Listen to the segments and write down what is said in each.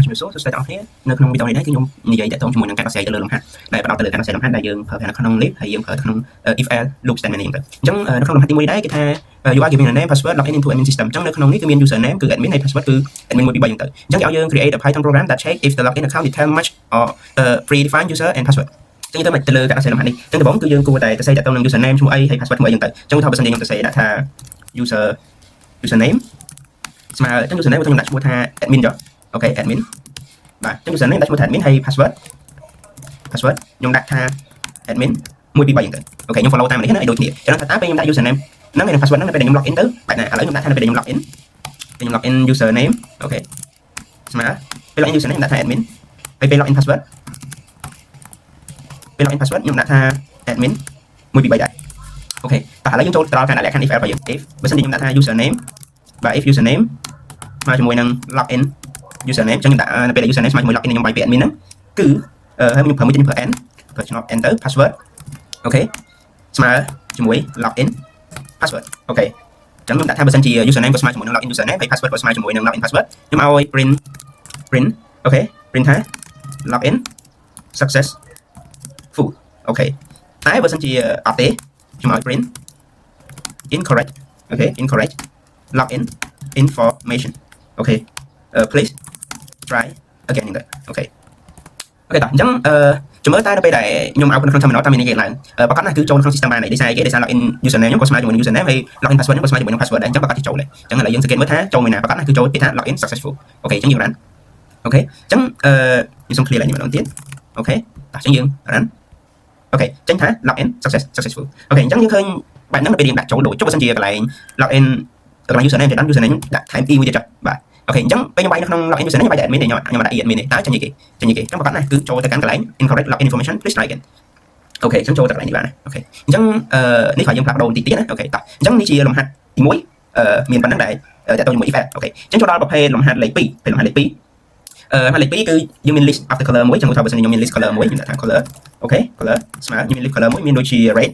ជំរាបសួរអ្នកទាំងអស់គ្នានៅក្នុងវីដេអូនេះដែរគឺខ្ញុំនិយាយតាក់ទងជាមួយនឹងការកសិទៅលើលំហាត់ដែលផ្ដោតទៅលើការកសិលំហាត់ដែលយើងប្រើប្រាស់នៅក្នុង list ហើយយើងប្រើក្នុង if else loop statement នេះទៅអញ្ចឹងនៅក្នុងលំហាត់ទី1នេះដែរគេថា you are given a name password login into admin system អញ្ចឹងនៅក្នុងនេះគឺមាន username គឺ admin ហើយ password គឺ admin 1 2 3អញ្ចឹងទៅអញ្ចឹងគេឲ្យយើង create a python program that check if the login account detail match or predefined user and password អញ្ចឹងទៅលើការកសិលំហាត់នេះអញ្ចឹងដំបូងគឺយើងគួរតែសរសេរតាក់ទងនឹង username ឈ្មោះអីហើយ password ឈ្មោះអីអញ្ចឹងទៅអញ្ចឹងថាបើសិនជាខ្ញុំសរសេរដាក់ថា username ស្មើអញ្ចឹង username ខ្ញុំដាក់ឈ្មោះថា admin ចុះអូខេ admin បាទអញ្ចឹង username ដាក់ឈ្មោះថា admin ហើយ password ខ្ញុំដាក់ថា admin 1 2 3អញ្ចឹងទៅអូខេខ្ញុំ follow តាមនេះណាឲ្យដូចគ្នាអញ្ចឹងថាតើពេលខ្ញុំដាក់ username ហ្នឹងហើយ password ហ្នឹងនៅពេលខ្ញុំ login ទៅបែបណាឥឡូវខ្ញុំដាក់ថានៅពេលខ្ញុំ login username អូខេស្មើពេល login username ខ្ញុំដាក់ថា admin ហើយពេល login password ខ្ញុំដាក់ថា admin 1 2 3ដែរអូខេបាទឥឡូវយើងចូលទៅដល់ការដាក់លក្ខខណ្ឌ if else របស់យើង if បើសិនជាខ្ញុំដាក់ថា username បាទ if username មកជាមួយនឹង login username អញ្ចឹងដាក់នៅពេល username ស្មើជាមួយ login ខ្ញុំបាយពី admin ហ្នឹងគឺហើយខ្ញុំប្រើមួយទៀតខ្ញុំប្រើ n ប្រើឆ្នោត n ទៅ password អូខេស្មើជាមួយ login password អូខេអញ្ចឹងខ្ញុំដាក់ថាបើសិនជា username ក៏ស្មើជាមួយនឹង login username ហើយ password ក៏ស្មើជាមួយនឹង login password ខ្ញុំឲ្យ print អូខេ print ថា login successful អូខេតែបើសិនជាអត់ទេខ្ញុំឲ្យ print incorrect អូខេ incorrect login information អូខេplease try again ហ្នឹងអូខេតោះអញ្ចឹងជំរឿតែនៅពេលដែលខ្ញុំឲ្យនៅក្នុង terminal តាមមាននិយាយឡើងប្រកាសណាគឺចូលក្នុង system បានហើយដោយសារ login username ខ្ញុំក៏ស្មើជាមួយនឹង username ហើយ login password ខ្ញុំក៏ស្មើជាមួយនឹង password ដែរអញ្ចឹងប្រកាសជាចូលដែរអញ្ចឹងឥឡូវយើងសង្កេតមើលថាចូលមួយណាប្រកាសណាគឺចូលពីថា login successful អូខេអញ្ចឹងយើង run អូខេអញ្ចឹងខ្ញុំសូម clear ឡើងម្ដងទៀតអូខេតោះអញ្ចឹងយើង run អូខេចេញថា login successful អូខេអញ្ចឹងយើងឃើញបែបហ្នឹងនៅពេលយើងដាក់ចូលដូចចុះបើសិនជាកន្លែង login កន្លែង username ទៅដល់ username ដាក់ time e មួយទៀតចុះបាទអូខេអញ្ចឹងពេលខ្ញុំបាយនៅក្នុង login username ខ្ញុំបាយតែ admin ទេខ្ញុំដាក់ admin ទេតើចេញគេអញ្ចឹងប្រកាសណាគឺចូលទៅកាន់កន្លែង incorrect login information please try again អូខេអញ្ចឹងចូលទៅកន្លែងនេះបានណាអូខេអញ្ចឹងនេះខោយើងផ្លាស់ប្ដូរបន្តិចទៀតណាអូខេតោះអញ្ចឹងនេះជាលំហាត់ទី1មានប៉ុណ្ណឹងដែរតែទៅជាមួយ if else អូខេអញ្ចឹងចូលដល់ប្រភេទលំហាត់លេខ2ពេលលំហាត់លេខ2លំហាត់លេខ2គឺយើងមាន list of the color មួយអញ្ចឹងថាបើសិនខ្ញុំមាន list color មួយខ្ញុំដាក់ថា color អូខេ color ស្មើខ្ញុំមាន list color មួយមានដូចជា red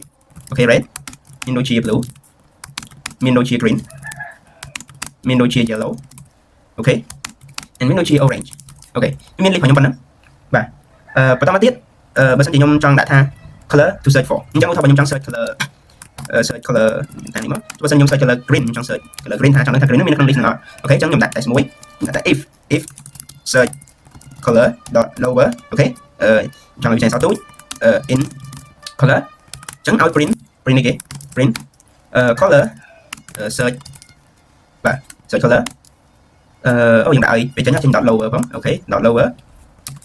អូខេ red មានដូចជា blue មានដូចជា green មានដូចជា yellow អូខេមានដូចជា orange អូខេមាន list របស់ខ្ញុំប៉ុណ្ណឹងបាទបន្តមកទៀតបើសិនជាខ្ញុំចង់ដាក់ថា color to search for អញ្ចឹងថាបើខ្ញុំចង់ search color តាមនេះមកបើសិនខ្ញុំ search color green ខ្ញុំចង់ search color green ថាចង់ដឹងថា green មាននៅក្នុង list ហ្នឹងអត់អូខេអញ្ចឹងខ្ញុំដាក់ test មួយដាក់ថា if search color dot lower អូខេចង់ឲ្យវាចេញសោះទូចin color អញ្ចឹងឲ្យ print នេះគេ print color search បាទ search color អូយើងដាក់ឲ្យវាចេញចេញ dot lower ផងអូខេ dot lower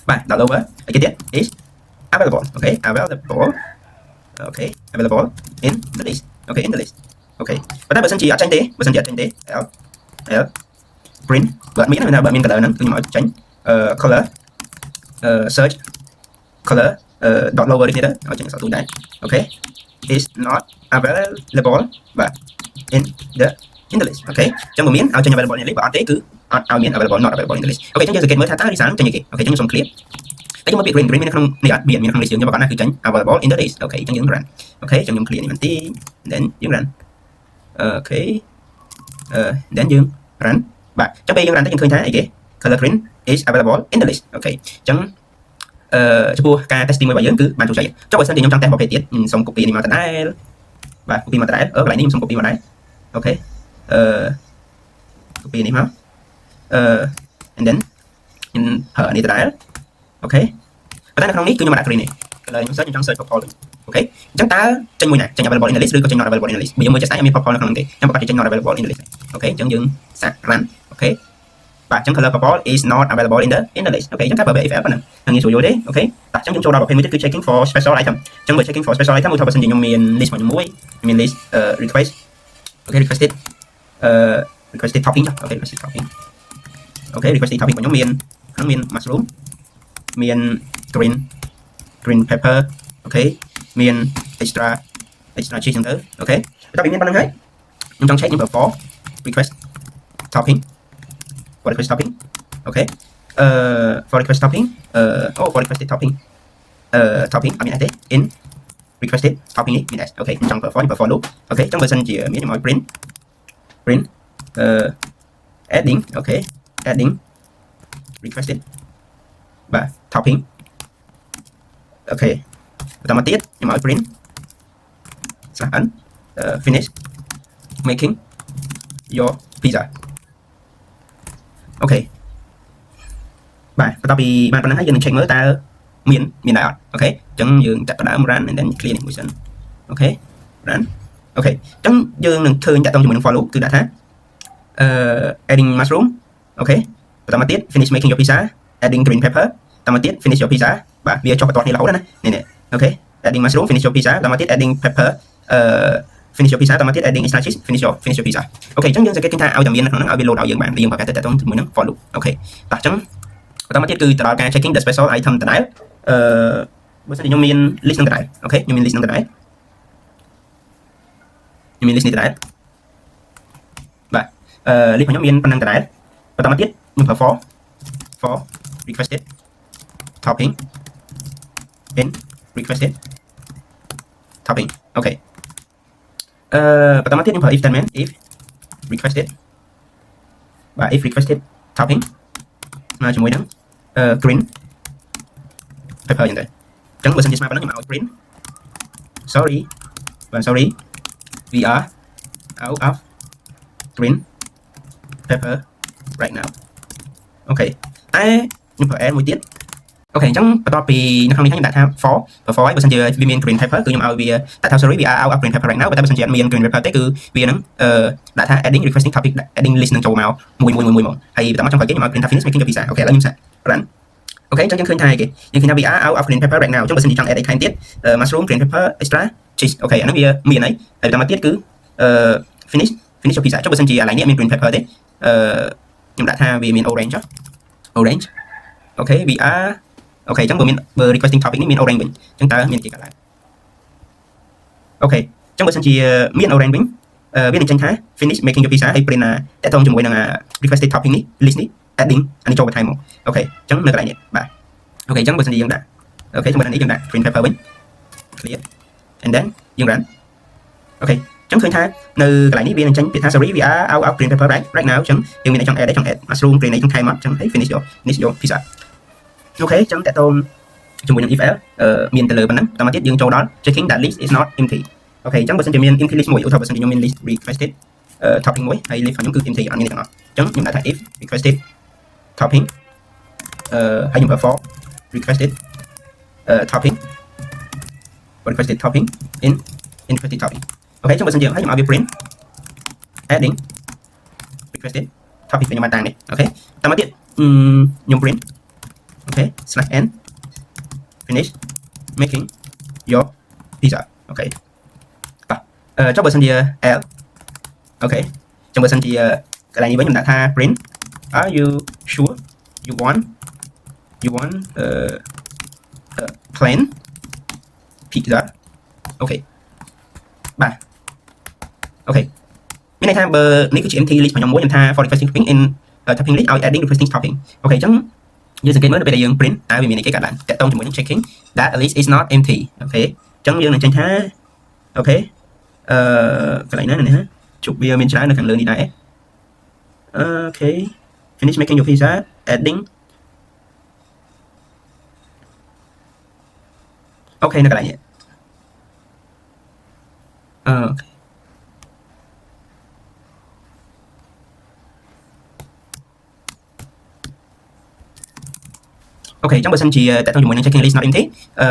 បាទ dot lower ហើយគេទៀត is available អូខេ available in the list អូខេ in the list អូខេប៉ុន្តែបើសិនជាអត់ចេញទេl print បើអត់មាន color ហ្នឹងគឺខ្ញុំឲ្យចេញcolor search color dot lower នេះទៅឲ្យចេញអក្សរទូចដែរអូខេ is not available បាទ in the list អូខេអញ្ចឹងបើមានឲ្យចេញ available in the list បើអត់ទេគឺអត់ឲ្យមាន available not available in the list អូខេអញ្ចឹងយើងសង្កេតមើលថាតើ reason ចេញអីគេអូខេអញ្ចឹងខ្ញុំសូម clear តែខ្ញុំមកពី green មានក្នុងនេះអត់មានក្នុង list យើងបើគាត់ណាគឺចេញ available in the list អូខេអញ្ចឹងយើង run អូខេអញ្ចឹងខ្ញុំ clear នេះបន្តិច then យើង run អូខេthen យើង run បាទអញ្ចឹងពេលយើង run ទៅយើងឃើញថាអីគេ color green is available in the list អូខេអញ្ចឹងចំពោះការ testing មួយរបស់យើងគឺបានចូលចិត្តចុះបើសិនជាខ្ញុំចង់ test ប្រភេទទៀតសូម copy នេះមកដដែលបាទ copy មកដដែលកន្លែងនេះខ្ញុំសូម copy មកដែរអូខេcopy នេះមកand then ខ្ញុំប្រើនេះដដែលអូខេប៉ុន្តែនៅក្នុងនេះគឺខ្ញុំដាក់ green នេះឥឡូវខ្ញុំ search ខ្ញុំចង់ search purple អូខេអញ្ចឹងតើចេញមួយណាចេញ available in the list ឬក៏ចេញ not available in the list បើយើងមើលចេះស្អីអត់មាន purple នៅក្នុងនោះទេខ្ញុំប្រកាសចេញ not available in the list អូខេអញ្ចឹងយើងសាក run អូខេបាទអញ្ចឹង color purple is not available in the list អូខេអញ្ចឹងតែបើ if else ប៉ុណ្ណឹងងាយស្រួលយល់ទេអូខេតោះអញ្ចឹងយើងចូលដល់ប្រភេទមួយទៀតគឺ checking for special item អញ្ចឹងបើ checking for special item មួយថាបើសិនជាខ្ញុំមាន list របស់ខ្ញុំមួយមាន list request អូខេ requested topping អូខេ requested topping អូខេ requested topping របស់ខ្ញុំមាន mushroom មាន green pepper អូខេមាន extra cheese ហ្នឹងទៅអូខេតែវាមានប៉ុណ្្នឹងហើយខ្ញុំចង់ check ខ្ញុំប្រើ for request topping for request topping អូខេfor request topping for requested topping topping អត់មានអីទេ in requested topping នេះមាន s អូខេខ្ញុំចង់ប្រើ for loop អូខេអញ្ចឹងបើសិនជាមានខ្ញុំឲ្យ print adding អូខេ adding requested បាទ topping អូខេបន្តមកទៀតខ្ញុំឲ្យ print /n finish making your pizza អូខេបាទបន្ទាប់ពីបានប៉ុណ្ណឹងហើយយើងនឹង check មើលតើមានដែរអត់អូខេអញ្ចឹងយើងចាប់ផ្ដើម run and then clear នេះមួយសិនអូខេ run អូខេអញ្ចឹងយើងនឹងឃើញតាក់ទងជាមួយនឹង for loop គឺដាក់ថាadding mushroom អូខេបន្តមកទៀត finish making your pizza adding green pepper បន្តមកទៀត finish your pizza បាទវាចុះបន្តគ្នារហូតណានេះអូខេ adding mushroom finish your pizza បន្តមកទៀត adding pepper finish your pizza បន្តមកទៀត adding extra cheese finish your pizza អូខេអញ្ចឹងយើងសង្កេតឃើញថាឲ្យតែមាននៅក្នុងហ្នឹងឲ្យវា load ឲ្យយើងបានយើងប្រកែកតាក់ទងជាមួយនឹង for loop អូខេបាទអញ្ចឹងបន្តមកទៀតគឺទៅដល់ការ checking the special item ដដែលបើសិនជាខ្ញុំមាន list នឹងដដែលអូខេខ្ញុំមាន list នឹងដដែលខ្ញុំមាន list នេះដដែលបាទ list របស់ខ្ញុំមានប៉ុណ្ណឹងដដែលបន្តមកទៀតខ្ញុំប្រើ for requested topping in requested topping អូខេបន្តមកទៀតខ្ញុំប្រើ if statement if requested បាទ if requested topping មកជាមួយនឹងgreen pepper យ៉ាងដែរអញ្ចឹងបើសិនជាស្មើប៉ុណ្ណឹងខ្ញុំឲ្យ print sorry we are out of green pepper right now អូខេតែខ្ញុំប្រើ add មួយទៀតអូខេអញ្ចឹងបន្ទាប់ពីនៅក្នុងនេះខ្ញុំដាក់ថា for ឲ្យបើសិនជាវាមាន green pepper គឺខ្ញុំឲ្យវាដាក់ថា sorry we are out of green pepper right now តែបើសិនជាអត់មាន green pepper ទេគឺវានឹងដាក់ថា adding requesting topic adding list នឹងចូលមកមួយមកហើយបន្តមកចុងក្រោយគេខ្ញុំឲ្យ print finish making your pizza អូខេឥឡូវខ្ញុំសាក run អូខេអញ្ចឹងយើងឃើញថាគេយើងឃើញថា we are out of green pepper right now អញ្ចឹងបើសិនជាចង់ add អីថែមទៀត mushroom green pepper extra cheese អូខេអាហ្នឹងវាមានហើយបន្តមកទៀតគឺfinish your pizza ចុះបើសិនជាកន្លែងនេះមាន green pepper ទេខ្ញុំដាក់ថាវាមាន orange អូខេ we are អូខេអញ្ចឹងបើ requesting topic នេះមាន orange វិញអញ្ចឹងតើមានគេកន្លែងអូខេអញ្ចឹងបើសិនជាមាន orange វិញវានឹងចេញថា finish making your pizza ហើយ print តាក់ទងជាមួយនឹង requested topping នេះ list នេះ adding អានេះចូលបន្ថែមមកអូខេអញ្ចឹងនៅកន្លែងនេះបាទអូខេអញ្ចឹងបើសិនជាយើងដាក់អូខេជាមួយនឹងនេះយើងដាក់ green pepper វិញ clear and then យើង run អូខេអញ្ចឹងឃើញថានៅកន្លែងនេះវានឹងចេញពាក្យថា sorry we are out of green pepper right now អញ្ចឹងយើងមានតែចង់ add mushroom green នេះចង់ថែមមកអញ្ចឹងហើយ finish your pizza អូខេអញ្ចឹងតាក់ទងជាមួយនឹង if else មានទៅលើប៉ុណ្ណឹងបន្តមកទៀតយើងចូលដល់ checking that list is not empty អូខេអញ្ចឹងបើសិនជាមាន empty list មួយឧទាហរណ៍បើសិនជាខ្ញុំមាន list requested topping មួយហើយ list របស់ខ្ញុំគឺ empty អត់មានទេទាំងអស់អញ្ចឹងខ្ញុំដាក់ថា if requested topping ហើយខ្ញុំប្រើ for requested topping in requested topping អូខេអញ្ចឹងបើសិនជាហើយខ្ញុំឲ្យវា print adding requested topping ខ្ញុំបានតាំងនេះអូខេតាមមកទៀតខ្ញុំ print អូខេ /n finish making your pizza អូខេបាទចុះបើសិនជា l អូខេចុះបើសិនជាកន្លែងនេះវិញខ្ញុំដាក់ថា print are you sure you want plain pizza អូខេបាទអូខេមានន័យថាបើនេះគឺជា empty list របស់ខ្ញុំមួយខ្ញុំថា for requesting topping in topping list ឲ្យ adding requesting topping អូខេអញ្ចឹងយើងសង្កេតមើលនៅពេលដែលយើង print តើវាមានអីគេកើតឡើងតាក់ទងជាមួយនឹង checking that list is not empty អូខេអញ្ចឹងយើងនឹងចេញថាអូខេកន្លែងណានេះជប់វាមានច្រើននៅខាងលើនេះដែរអូខេ finish making your pizza adding អូខេនៅកន្លែងនេះអូខេអូខេអញ្ចឹងបើសិនជាតាក់ទងជាមួយនឹង checking list not empty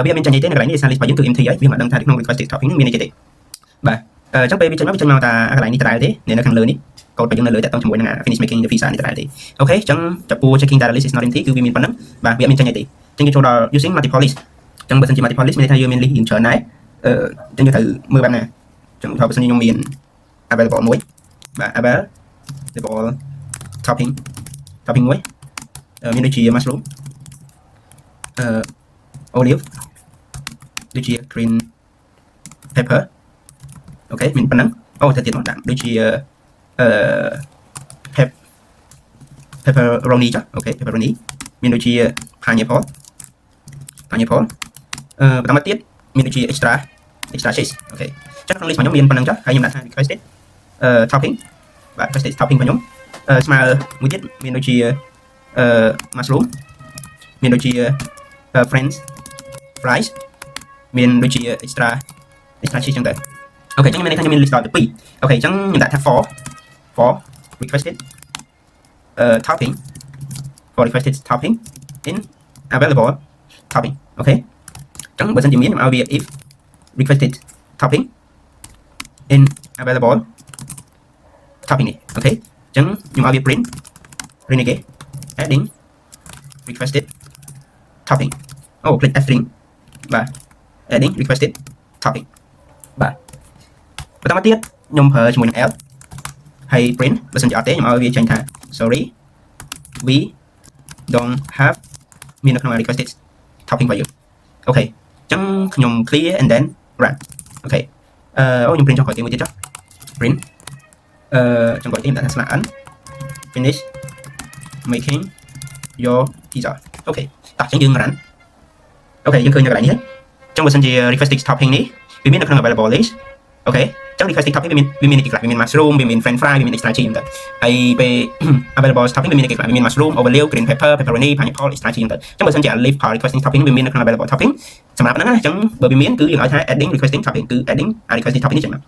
វាមានចាញ់ទេនៅកន្លែងនេះ list របស់យើងគឺ empty ហើយវាមិនដឹងថាក្នុង requested topping មានអីគេទេបាទអញ្ចឹងពេលវាចេញមកតាកន្លែងនេះដដែលទេនៅខាងលើនេះកូដរបស់យើងនៅលើតាក់ទងជាមួយនឹង finish making the pizza នេះដដែលទេអូខេអញ្ចឹងចំពោះ checking that list is not empty គឺវាមានប៉ុណ្ណឹងបាទវាអត់មានចាញ់ទេអញ្ចឹងយើងចូលដល់ using multiple list អញ្ចឹងបើសិនជា multiple list មានន័យថាយើងមាន list យើងច្រើនដែរអញ្ចឹងយើងត្រូវមើលបែបណាអញ្ចឹងបើសិនជាខ្ញុំមាន available មួយបាទ available topping មួយមានដូចជា mushroom olive ដូចជា green pepper អូខេមានប៉ុណ្ណឹងអូទៅទៀតមកដាក់ដូចជាpepperoni ចាអូខេ pepperoni មានដូចជា pineapple បន្តមកទៀតមានដូចជា extra cheese អូខេចឹងក្នុង list របស់ខ្ញុំមានប៉ុណ្ណឹងចាហើយខ្ញុំដាក់ថា requested topping បាទ requested topping របស់ខ្ញុំស្មើមួយទៀតមានដូចជា mushroom មានដូចជា French fries មានដូចជា extra cheese ចឹងទៅអូខេអញ្ចឹងខ្ញុំមានន័យថាខ្ញុំមាន list ដល់ទៅ2អូខេអញ្ចឹងខ្ញុំដាក់ថា for requested topping for requested topping in available topping អូខេអញ្ចឹងបើសិនជាមានខ្ញុំឲ្យវា if requested topping in available topping នេះអូខេអញ្ចឹងខ្ញុំឲ្យវា print នេះគេ adding requested topping អូ click add string បាទ adding requested topping បាទបន្តមកទៀតខ្ញុំប្រើជាមួយនឹង else ហើយ print បើសិនជាអត់ទេខ្ញុំឲ្យវាចេញថា sorry we don't have មាននៅក្នុង requested topping របស់យើងអូខេអញ្ចឹងខ្ញុំ clear and then run អូខេខ្ញុំ print ចុះក្រោយទៀតមួយទៀតចុះ print ចុងក្រោយទៀតខ្ញុំដាក់ថា /n finish making your pizza អូខេតោះអញ្ចឹងយើង run អូខេយើងឃើញនៅកន្លែងនេះហើយអញ្ចឹងបើសិនជា requested topping នេះវាមាននៅក្នុង available list អូខេអញ្ចឹង requested topping វាមានគេខ្លះវាមាន mushroom វាមាន french fry វាមាន extra cheese ទៅហើយពេល available topping វាមានគេខ្លះវាមាន mushroom overload green pepper pepperoni pineapple extra cheese ទៅអញ្ចឹងបើសិនជា leave for requesting topping វាមាននៅក្នុង available topping សម្រាប់ហ្នឹងណាអញ្ចឹងបើវាមានគឺយើងឲ្យថា adding requesting topping គឺ adding requesting topping នេះចេញមកអ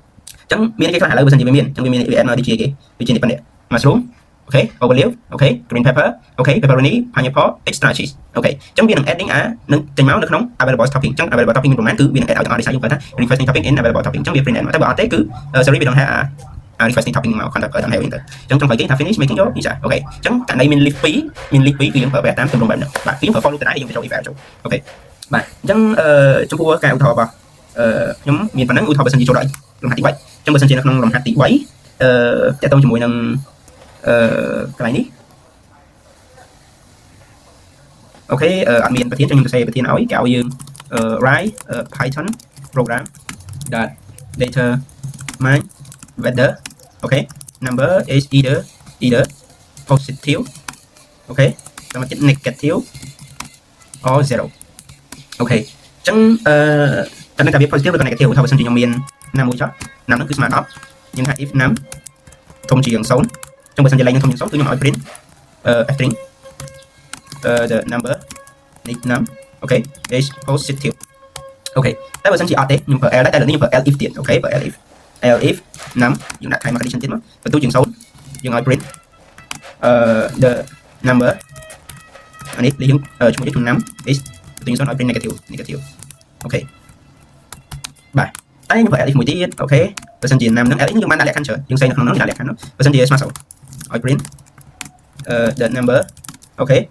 ញ្ចឹងមានគេខ្លះឥឡូវបើសិនជាវាមានអញ្ចឹងវាមាន add មកដូចជាគេដូចជានេះប៉ុណ្ណេះ mushroom អូខេ overload អូខេ green pepper អូខេ pepperoni pineapple extra cheese អូខេអញ្ចឹងវានឹង adding នឹងចេញមកនៅក្នុង available topping អញ្ចឹង available topping មានប្រមាណគឺវានឹង add ឲ្យទាំងអស់ដូចថាយើងគាត់ថា requesting topping in available topping អញ្ចឹងវា print add មកតែបើអត់ទេគឺ sorry we don't have requesting topping មក contact តាម have វិញទៅអញ្ចឹងចុងក្រោយគេថា finish making your pizza អូខេអញ្ចឹងករណីមាន list 2គឺយើងប្រើប្រាស់តាមទម្រង់បែបហ្នឹងបាទគឺយើងប្រើ follow ទៅដែរយើងបញ្ចូល eval ចូលអូខេបាទអញ្ចឹងចំពោះការឧទាហរណ៍របស់ខ្ញុំមានប៉ុណ្ណឹងឧទាហរណ៍បើសិនជាចូលដល់លំហាត់ទី3អញ្ចឹងបើសិនជានៅក្នុងលំហាត់ទី3តើតើជាមួយនឹងកន្លែងនេះអូខេអត់មានប្រធានចឹងខ្ញុំសរសេរប្រធានឲ្យគេឲ្យយើង write python program that determine whether okay number is either positive okay តាមទៀត negative or zero អូខេចឹងតែនឹងថាវា positive ឬក៏ negative ថាបើសិនជាខ្ញុំមានណាមួយចុះណាហ្នឹងគឺស្មើ10យើងថា if num ធំជាង0ចឹងបើសិនជាលេខនឹងធំជាង0គឺខ្ញុំឲ្យ print string the numberនេះ num okay is positive អូខេតែបើសិនជាអត់ទេខ្ញុំប្រើ l ដែរតែលើនេះខ្ញុំប្រើ l if ទៀតអូខេប្រើ l if num យើងដាក់ time condition ទៀតមកបន្ទូជាង0យើងឲ្យ print the number អានេះយើងឈ្មោះនេះ num is បន្ទូជាង0ឲ្យ print negative អូខេបាទតែខ្ញុំប្រើ l if មួយទៀតអូខេបើសិនជា num ហ្នឹង l if យើងបានដាក់លក្ខខណ្ឌច្រើនយើងសេនៅក្នុងនោះដាក់លក្ខខណ្ឌនោះបើសិនជាស្មើ0ឲ្យ print the number okay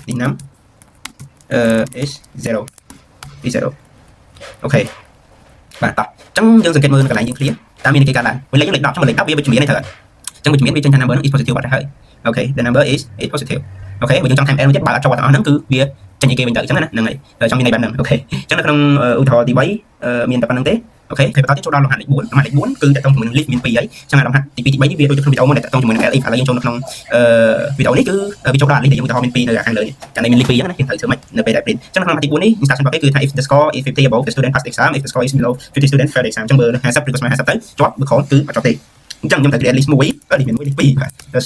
នេះ num is 0 អូខេបាទតោះអញ្ចឹងយើងសង្កេតមើលនៅកន្លែងយើង clear តាមមានគេកាត់ឡើងមួយលេខយើងលេខ10ចុះមួយលេខ10វាវិជ្ជមានឯងត្រូវអត់អញ្ចឹងវិជ្ជមានវាចេញថា number ហ្នឹង is positive បាត់ទៅហើយអូខេ the number is positive អូខេបើយើងចង់ថែម l មួយទៀតបើអត់ចូលទាំងអស់ហ្នឹងគឺវាចេញឯគេវិញទៅអញ្ចឹងណាហ្នឹងហើយចង់មានន័យបែបហ្នឹងអូខេអញ្ចឹងនៅក្នុងឧទាហរណ៍ទី3មានតែប៉ុណ្្នឹងទេអូខេបន្តទៀតចូលដល់លំហាត់លេខ4លំហាត់លេខ4គឺតកតងជាមួយនឹង list មាន2ហើយអញ្ចឹងលំហាត់ទី2ទី3នេះវាដូចក្នុងវីដេអូមុនដែលតកតងជាមួយនឹង LF ឥឡូវយើងចូលនៅក្នុងវីដេអូនេះគឺវាចូលដល់ list ដែលយើងឧទាហរណ៍មាន2នៅខាងលើនេះកាលនេះមាន list 2អញ្ចឹងណាយើងត្រូវធ្វើម៉េចនៅពេលដែល print អញ្ចឹងនៅក្នុងលំហាត់ទី4នេះ instruction របស់គេគឺថា if the score is 50 above the student pass the exam if the score is below 50 student fail the exam អញ្ចឹងបើ50ឬក៏ស្មើ50ទៅជាប់បើក្រោមគឺអត់ជាប់ទេអញ្ចឹងខ្ញុំត្រូវ create list មួយនេះមានមួយ list 2បាទ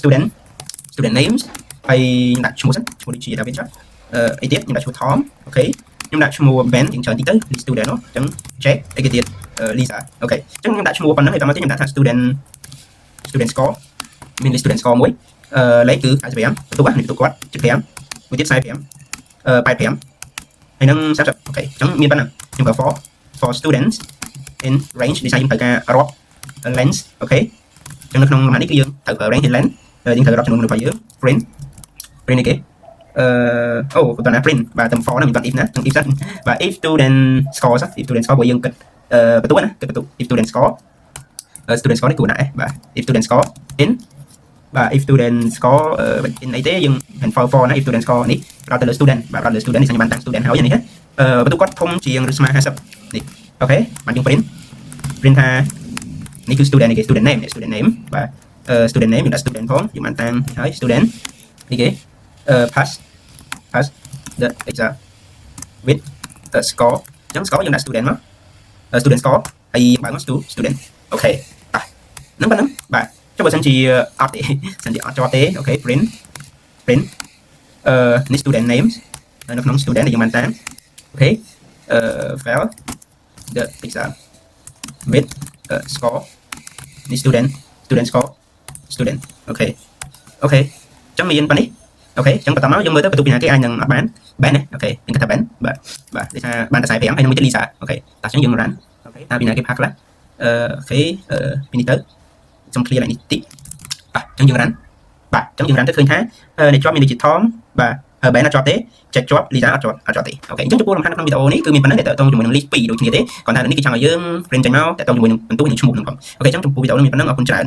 student names ហើយខ្ញុំដាក់ឈ្មោះសិនឈ្មោះដូចជា David ចុះអីទៀតខ្ញុំដាក់ឈ្មោះ Tom អូខេខ្ញុំដាក់ឈ្មោះ Ben យើងច្រើនតិចទៅ list student នោះអញ្ចឹង check អីគេទៀត Lisa អូខេអញ្ចឹងខ្ញុំដាក់ឈ្មោះប៉ុណ្ណឹងហើយតាមមកទៀតខ្ញុំដាក់ថា student score មាន list student score មួយលេខគឺ45បន្ទុកនេះបន្ទុកគាត់75មួយទៀត45 85ហើយនឹង30អូខេអញ្ចឹងមានប៉ុណ្ណឹងខ្ញុំប្រើ for students in range ដូចថាយើងត្រូវការរាប់ length អូខេអញ្ចឹងនៅក្នុងលំហាត់នេះគឺយើងត្រូវប្រើ range length យើងត្រូវរាប់ចំនួនមនុស្សរបស់យើង print នេះគេអូបន្តណា print បាទតាម for ហ្នឹងមាន if ណាទាំង if សិនបាទ if student score សិន if student score បើយើងគិតបន្ទុកណាគិតបន្ទុក if student score នេះគួរណាស់បាទ if student score in បាទ if student score in អីទេយើង for ណា if student score នេះផ្ដោតទៅលើ student បាទផ្ដោតលើ student នេះខ្ញុំបានតាំង student ហើយនេះបន្ទុកគាត់ធំជាងឬស្មើ50នេះអូខេបាទយើង print ថានេះគឺ student នេះគេ student name បាទ student name យើងដាក់ student ផងយើងបានតាំងហើយ student នេះគេpass the exam with the score អញ្ចឹង score យើងដាក់ student មក student score ហើយបើមក student អូខេតោះហ្នឹងប៉ុណ្ណឹងបាទចុះបើសិនជាអត់ទេសិនជាអត់ជាប់ទេអូខេ print នេះ student names នៅក្នុង student ដែលយើងបានតាមអូខេfail the exam with score នេះ student score student អូខេអញ្ចឹងមានប៉ុណ្នេះអូខេអញ្ចឹងបន្តមកយើងមើលទៅបន្ទុកពីណាគេអាចនឹងអត់បានណាអូខេយើងគិតថាបានបាទដូចថាបានតែ45ហើយនឹងមួយទៀត Lisa អូខេតោះអញ្ចឹងយើងរ៉ាន់អូខេថាពីណាគេផាខ្លះអូខេពីនេះទៅខ្ញុំ clear lạiនេះតិចបាទអញ្ចឹងយើងរ៉ាន់បាទអញ្ចឹងយើងរ៉ាន់ទៅឃើញថាអ្នកជាប់មានដូចជា Tom បាទបែនអត់ជាប់ទេចេះជាប់ Lisa អត់ជាប់ទេអូខេអញ្ចឹងចំពោះលំហាត់ក្នុងវីដេអូនេះគឺមានប៉ុណ្ណឹងដែលតើតោងជាមួយនឹង list 2ដូចគ្នាទេគ្រាន់តែនេះគេចង់ឲ្យយើង print ចេញមកតើតោងជាមួយនឹងបន្ទុកនិងឈ្មោះហ្នឹងផងអូខេអញ្ចឹងចំពោះវីដេអូនេះមានប៉ុណ្ណឹងអរគុណច្រើន